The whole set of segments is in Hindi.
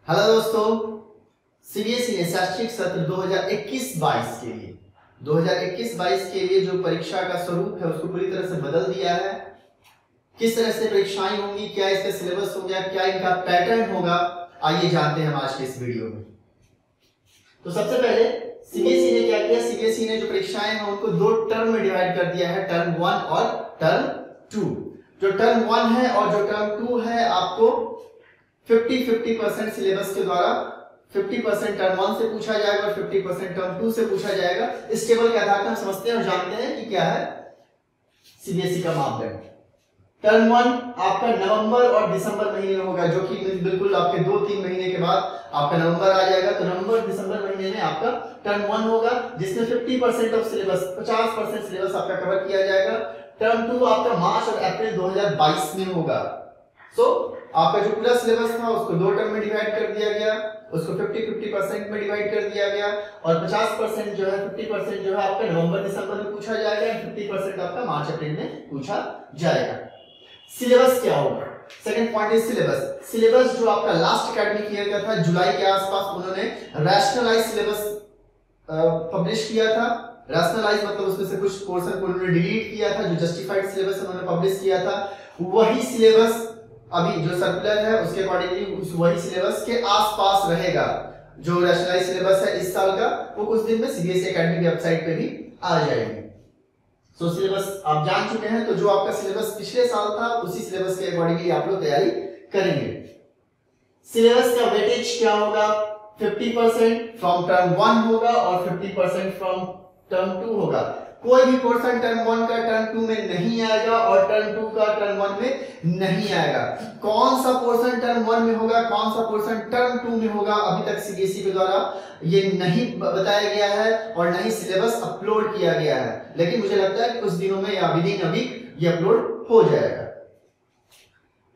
हेलो दोस्तों, सीबीएसई ने शैक्षणिक सत्र 2021-22 के लिए जो परीक्षा का स्वरूप है उसको पूरी तरह से बदल दिया है। किस तरह से परीक्षाएं होंगी, क्या इसका सिलेबस हो गया, क्या इनका पैटर्न होगा, आइए जानते हैं हम आज के इस वीडियो में। तो सबसे पहले सीबीएसई ने क्या किया, सीबीएसई ने जो परीक्षाएं हैं उनको दो टर्म में डिवाइड कर दिया है, टर्म 1 और टर्म 2। जो टर्म 1 है और जो टर्म 2 है, आपको 50-50% सिलेबस के द्वारा 50% टर्म 1 से पूछा जाएगा और 50% टर्म 2 से पूछा जाएगा। इस टेबल के आधार पर हम समझते हैं और जानते हैं कि क्या है सीबीएसई का मापदंड। टर्म 1 आपका नवंबर और दिसंबर महीने में होगा, जो कि बिल्कुल आपके 2-3 महीने के बाद आपका नवंबर आ जाएगा। तो नवंबर दिसंबर महीने में आपका टर्म 1 होगा, जिसमें 50% ऑफ सिलेबस 50% सिलेबस आपका कवर किया जाएगा। टर्म 2 आपका मार्च और अप्रैल 2022 में होगा। आपका जो पूरा सिलेबस था उसको दो टर्म में डिवाइड कर दिया गया, उसको 50-50% में डिवाइड कर दिया गया और 50% जो है 50% जो है आपका नवंबर दिसंबर में पूछा जाएगा और 50% आपका मार्च अप्रैल में पूछा जाएगा। सिलेबस क्या होगा? Second point is syllabus. Syllabus जो आपका लास्ट एकेडमिक ईयर का था, जुलाई के आसपास उन्होंने रैशनलाइज सिलेबस पब्लिश किया था। रैशनलाइज मतलब उसमें से कुछ पोर्शन को उन्होंने डिलीट किया था, जो जस्टिफाइड सिलेबस उन्होंने पब्लिश किया था। वही सिलेबस अभी जो सर्कुलर है उसके अकॉर्डिंगली वही सिलेबस के आसपास रहेगा। जो रैशनलाइज सिलेबस है इस साल का, वो कुछ दिन में सीबीएसई एकेडमी की वेबसाइट पे भी आ जाएगी। सो सिलेबस आप जान चुके हैं, तो जो आपका सिलेबस पिछले साल था उसी सिलेबस के अकॉर्डिंगली आप लोग तैयारी करेंगे। सिलेबस का वेटेज क्या होगा? 50% फ्रॉम टर्म 1 होगा और 50% फ्रॉम टर्म 2 होगा। कोई भी पोर्शन टर्म 1 का टर्म 2 में नहीं आएगा और टर्म 2 का टर्म 1 में नहीं आएगा। कौन सा पोर्शन टर्म 1 में होगा, कौन सा पोर्शन टर्म 2 में होगा, अभी तक सीबीएसई के द्वारा ये नहीं बताया गया है और नहीं सिलेबस अपलोड किया गया है, लेकिन मुझे लगता है कि कुछ दिनों में या विदिन अ वीक ये अपलोड हो जाएगा।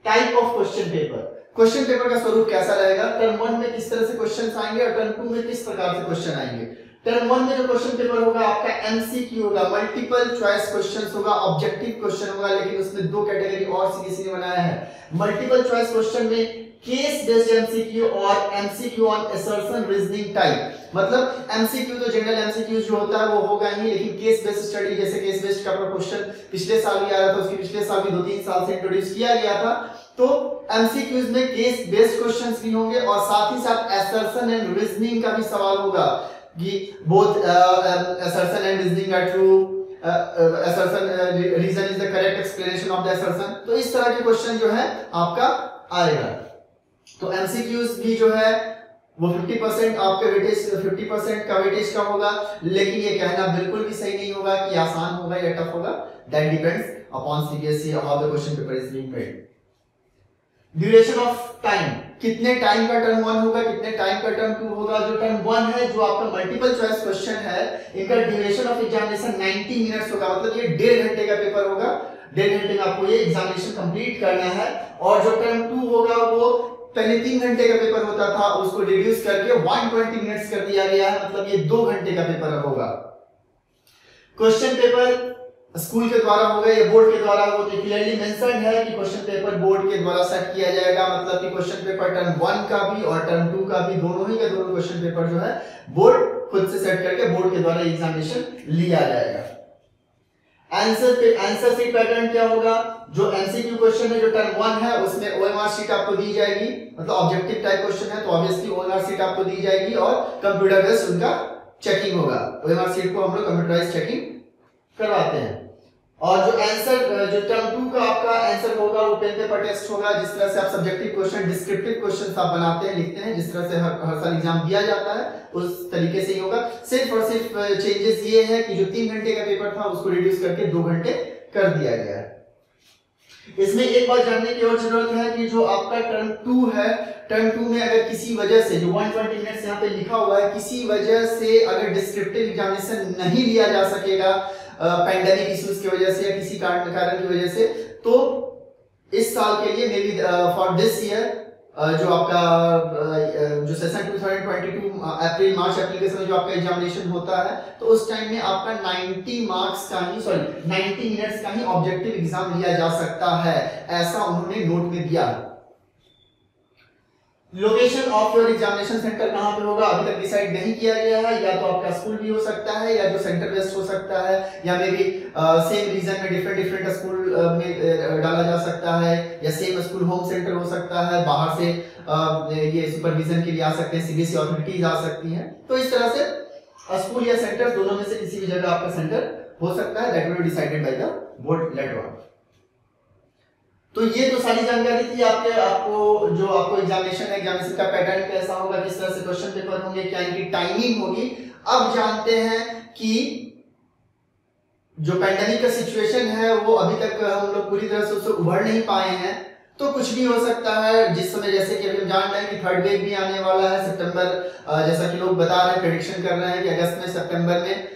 Type of question paper. Question paper का स्वरूप कैसा रहेगा? टर्म 1 में किस तरह से क्वेश्चंस आएंगे और टर्म 2 में किस प्रकार से क्वेश्चन आएंगे। टर्म 1 में जो क्वेश्चन पेपर होगा आपका एमसीक्यू होगा, मल्टीपल चॉइस क्वेश्चंस होगा, ऑब्जेक्टिव क्वेश्चन होगा, लेकिन उसमें दो कैटेगरी और सीबीएसई ने बनाया है। मल्टीपल चॉइस क्वेश्चन में केस बेस्ड एमसीक्यू और MCQ on assertion reasoning type. मतलब एमसीक्यू तो जनरल एमसीक्यू जो होता है वो होगा ही, लेकिन केस बेस्ड स्टडी, जैसे केस बेस्ड का क्वेश्चन पिछले साल भी आ रहा था, उसके पिछले साल भी 2-3 साल से इंट्रोड्यूस किया गया था। तो एमसीक्यूज में केस बेस्ड क्वेश्चंस भी होंगे और साथ ही साथ असर्शन एंड रीजनिंग का भी सवाल होगा कि both assertion and reasoning are true, reason is the correct explanation of the assertion। तो इस तरह के क्वेश्चन जो है आपका आएगा। तो एमसीक्यूज भी जो है वो 50% आपके वेटेज 50% का वेटेज का होगा, लेकिन ये कहना बिल्कुल भी सही नहीं होगा कि आसान होगा या टफ होगा। That depends upon CBSE how the question paper is being made. Duration of time, कितने टाइम का टर्म 1 होगा, कितने टाइम का टर्म 2 होगा। जो टर्म 1 है, जो आपका मल्टीपल चॉइस क्वेश्चन है, इनका ड्यूरेशन ऑफ एग्जामिनेशन 90 मिनट्स होगा, मतलब ये 1.5 घंटे का पेपर होगा। 1.5 घंटे में आपको ये एग्जामिनेशन कंप्लीट करना है। और जो टर्म 2 होगा वो पहले 3 घंटे का पेपर होता था, उसको रिड्यूस करके 120 मिनट्स कर दिया गया है, मतलब ये 2 घंटे का पेपर होगा। क्वेश्चन पेपर स्कूल के द्वारा होगा या बोर्ड के द्वारा होगा, तो क्लियरली मेंशन है कि क्वेश्चन पेपर बोर्ड के द्वारा सेट किया जाएगा। मतलब कि क्वेश्चन पेपर टर्म 1 का भी और टर्म 2 का भी, दोनों ही का दोनों क्वेश्चन पेपर जो है बोर्ड खुद से सेट करके बोर्ड के द्वारा एग्जामिनेशन लिया जाएगा। आंसर शीट पैटर्न क्या होगा? जो एमसीक्यू क्वेश्चन है जो टर्म 1 है उसमें ओएमआर शीट आपको दी जाएगी, मतलब ऑब्जेक्टिव टाइप क्वेश्चन है तो ऑब्वियसली ओएमआर शीट आपको दी जाएगी और कंप्यूटर बेस्ड उनका चेकिंग होगा। ओएमआर शीट को हम लोग कंप्यूटराइज्ड चेकिंग करवाते हैं। और जो आंसर जो टर्म 2 का आपका आंसर होगा वो पेन पेपर टेस्ट होगा। जिस तरह से आप सब्जेक्टिव क्वेश्चन, डिस्क्रिप्टिव क्वेश्चंस आप बनाते हैं, लिखते हैं, जिस तरह से हर साल एग्जाम दिया जाता है उस तरीके से ही होगा। सिर्फ और सिर्फ चेंजेस ये है कि जो 3 घंटे का पेपर था उसको रिड्यूस करके 2 घंटे कर दिया गया है। इसमें एक बात जानने की और जरूरत है कि जो आपका टर्म 2 है, टर्म 2 में अगर किसी वजह से जो 120 मिनट्स यहाँ पे लिखा हुआ है, किसी वजह से अगर डिस्क्रिप्टिव एग्जामिनेशन नहीं लिया जा सकेगा, पैंडेमिक इश्यूज की वजह से या किसी कारण की वजह से, तो इस साल के लिए may be for this year जो आपका जो सेशन 2022 अप्रैल मार्च अप्रैल के समय जो आपका एग्जामिनेशन होता है, तो उस टाइम में आपका 90 मिनट्स का ही ऑब्जेक्टिव एग्जाम लिया जा सकता है, ऐसा उन्होंने नोट में दिया। Location of your examination centre कहां पे होगा अभी तक डिसाइड नहीं किया गया है, या तो आपका स्कूल भी हो सकता है या जो सेंटर बेस्ड हो सकता है, या मे बी सेम रीजन में डिफरेंट स्कूल में डाला जा सकता है, या सेम स्कूल होम सेंटर हो सकता है, बाहर से ये सुपरविजन के लिए आ सकते हैं, सीबीएसई अथॉरिटीज आ सकती हैं। तो इस तरह से स्कूल या सेंटर दोनों में से किसी भी जगह आपका सेंटर हो सकता है, that will be decided by the board later on. तो ये तो सारी जानकारी थी आपको जो आपको एग्जामिनेशन है, एग्जामिनेशन का पैटर्न कैसा होगा, किस तरह से क्वेश्चन पेपर होंगे, क्या इनकी टाइमिंग होगी। अब जानते हैं कि जो पैंडेमिक का सिचुएशन है वो अभी तक हम लोग पूरी तरह से उससे उभर नहीं पाए हैं, तो कुछ भी हो सकता है। जिस समय जैसे कि अभी हम जान रहे हैं कि थर्ड वेव भी आने वाला है सितंबर, जैसा कि लोग बता रहे हैं, प्रेडिक्शन कर रहे हैं कि अगस्त में सितंबर में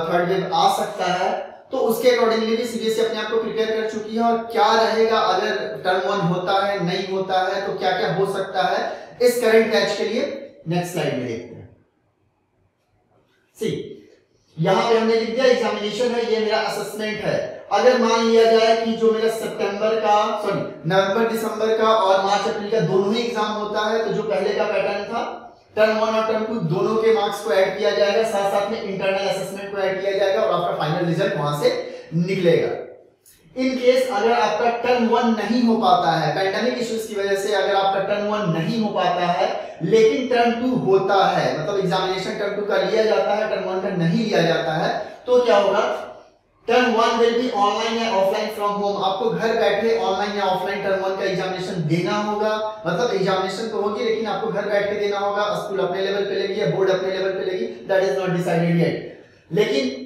थर्ड वेव आ सकता है। तो उसके अकॉर्डिंगली भी सीबीएसई अपने आप को प्रिपेयर कर चुकी है, और क्या रहेगा अगर टर्म 1 होता है, नहीं होता है, तो क्या क्या हो सकता है इस करंट बैच के लिए नेक्स्ट स्लाइड में देखते हैं। सी यहां पे हमने लिख दिया एग्जामिनेशन है, ये मेरा असेसमेंट है। अगर मान लिया जाए कि जो मेरा नवंबर दिसंबर का और मार्च अप्रैल का दोनों ही एग्जाम होता है, तो जो पहले का पैटर्न था टर्म 1 और टर्म 2 दोनों के मार्क्स को ऐड किया जाएगा, साथ साथ में इंटरनल असेसमेंट को ऐड किया जाएगा और आपका फाइनल रिजल्ट वहां से निकलेगा। इन केस अगर आपका टर्म 1 नहीं हो पाता है, पैंडेमिक इश्यूज की वजह से अगर आपका टर्म 1 नहीं हो पाता है लेकिन टर्म 2 होता है, मतलब एग्जामिनेशन टर्म 2 का लिया जाता है, टर्म 1 का नहीं लिया जाता है, तो क्या होगा, टर्म 1 विल बी ऑनलाइन या ऑफलाइन फ्रॉम होम। आपको घर बैठे ऑनलाइन या ऑफलाइन टर्म 1 का एग्जामिनेशन देना होगा, मतलब एग्जामिनेशन तो होगी लेकिन आपको घर बैठ के देना होगा। स्कूल अपने लेवल पे लेगी या बोर्ड अपने लेवल पे लेगी, that is not decided yet. लेकिन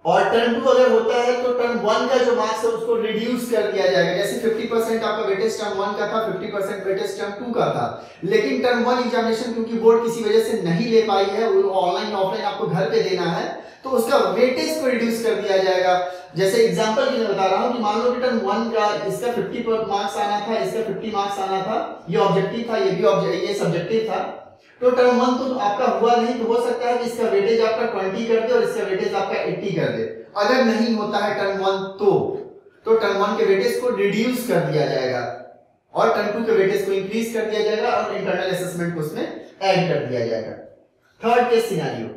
और टर्म 2 अगर होता है तो टर्म 1 का जो मार्क्स है उसको रिड्यूस कर दिया जाएगा। जैसे 50% आपका वेटेज टर्म 1 का था, 50% वेटेज टर्म 2 का था, लेकिन टर्म 1 एग्जामिनेशन क्योंकि बोर्ड किसी वजह से नहीं ले पाई है, वो ऑनलाइन ऑफलाइन आपको घर पे देना है, तो उसका वेटेज को रिड्यूस कर दिया जाएगा। जैसे एग्जांपल के लिए बता रहा हूं कि मान लो कि टर्म 1 का इसका 50 मार्क्स आना था, इसका 50 मार्क्स आना था, ये ऑब्जेक्टिव था, ये सब्जेक्टिव था, तो टर्म 1 तो आपका हुआ नहीं, तो हो सकता है कि इसका वेटेज आपका 20 कर दे और इसका वेटेज आपका 80 कर दे। अगर नहीं होता है टर्म 1 तो टर्म 1 के वेटेज को रिड्यूस कर दिया जाएगा और टर्म 2 के वेटेज को इंक्रीज कर दिया जाएगा और इंटरनल असेसमेंट को उसमें ऐड कर दिया जाएगा। थर्ड केस सिनेरियो,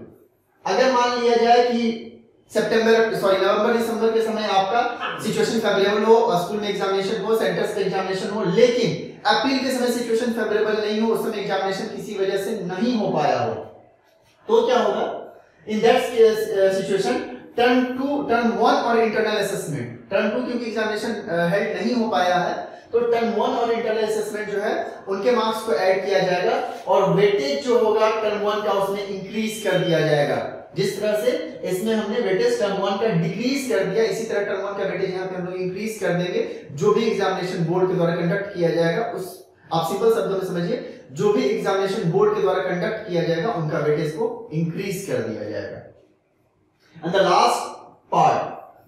अगर मान लिया जाए कि नवंबर दिसंबर के समय आपका सिचुएशन फेवरेबल हो, स्कूल में एग्जामिनेशन हो, सेंटर्स पे एग्जामिनेशन हो, लेकिन अप्रैल के समय सिचुएशन फेवरेबल नहीं हो, उस समय एग्जामिनेशन किसी वजह से नहीं हो पाया हो, तो क्या होगा, इन दैट सिचुएशन टर्म 1 और इंटरनल असेसमेंट, टर्म 2 क्योंकि एग्जामिनेशन हेल्ड नहीं हो पाया है, तो टर्म 1 और इंटरनल असेसमेंट जो है उनके मार्क्स को ऐड किया जाएगा और वेटेज जो होगा टर्म 1 का उसमें इंक्रीज कर दिया जाएगा। जिस तरह से इसमें हमने वेटेज टर्म 1 का डिक्रीज कर दिया, इसी तरह टर्म 1 का वेटेज यहाँ पे हम लोग इंक्रीज कर देंगे। जो भी एग्जामिनेशन बोर्ड के द्वारा कंडक्ट किया जाएगा, उस आप सिंपल शब्दों में समझिए, जो भी एग्जामिनेशन बोर्ड के द्वारा कंडक्ट किया जाएगा उनका वेटेज को इंक्रीज कर दिया जाएगा। And the last part,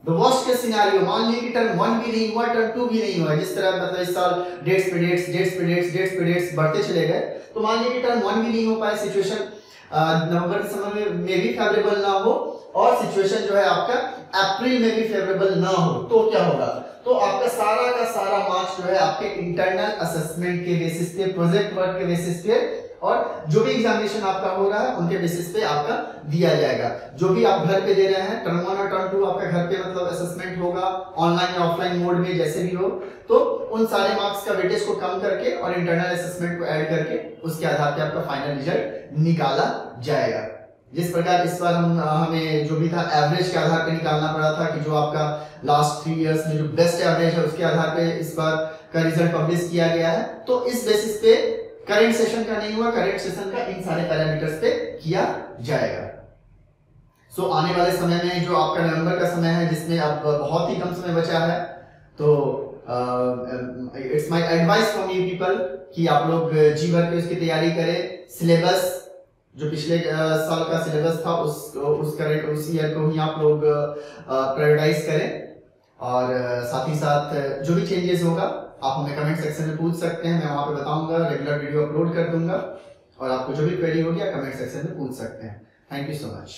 the worst case scenario, मान लीजिए कि टर्म 1 भी नहीं हुआ, टर्म 2 भी नहीं हुआ, जिस तरह मतलब इस साल डेट्स पे डेट्स बढ़ते चले गए, तो मान लीजिए कि टर्म 1 भी नहीं हो पाए, सिचुएशन नवंबर दिसंबर में भी फेवरेबल ना हो और सिचुएशन जो है आपका अप्रैल में भी फेवरेबल ना हो, तो क्या होगा, तो आपका सारा का सारा मार्क्स जो है आपके इंटरनल असेसमेंट के बेसिस पे, प्रोजेक्ट वर्क के बेसिस पे और जो भी एग्जामिनेशन आपका हो रहा है उनके बेसिस पे आपका दिया जाएगा। जो भी आप घर पे दे रहे हैं, टर्म 1 और टर्म 2 आपका घर पे मतलब असेसमेंट होगा, ऑनलाइन या ऑफलाइन मोड में जैसे भी हो, तो उन सारे मार्क्स का वेटेज को कम करके और इंटरनल असेसमेंट को ऐड करके उसके आधार पे आपका फाइनल रिजल्ट निकाला जाएगा। जिस प्रकार इस बार हमें जो भी था एवरेज के आधार पे निकालना पड़ा था कि जो आपका लास्ट 3 इयर्स में जो बेस्ट एवरेज है उसके आधार पे इस बार का रिजल्ट पब्लिश किया गया है, तो इस बेसिस पे करंट सेशन का नहीं हुआ, करंट सेशन का इन सारे पैरामीटर्स पे किया जाएगा। सो आने वाले समय में जो आपका नवंबर का समय है जिसमें अब बहुत ही कम समय बचा है, तो it's my advice for you people कि आप लोग जी भर के उसकी तैयारी करें। सिलेबस जो पिछले साल का सिलेबस था उस ईयर को ही आप लोग प्रायोरिटाइज करें और साथ ही साथ जो भी चेंजेस होगा आप हमें कमेंट सेक्शन में पूछ सकते हैं, मैं वहां पे बताऊंगा, रेगुलर वीडियो अपलोड कर दूंगा और आपको जो भी क्वेरी होगी आप कमेंट सेक्शन में पूछ सकते हैं। Thank you so much.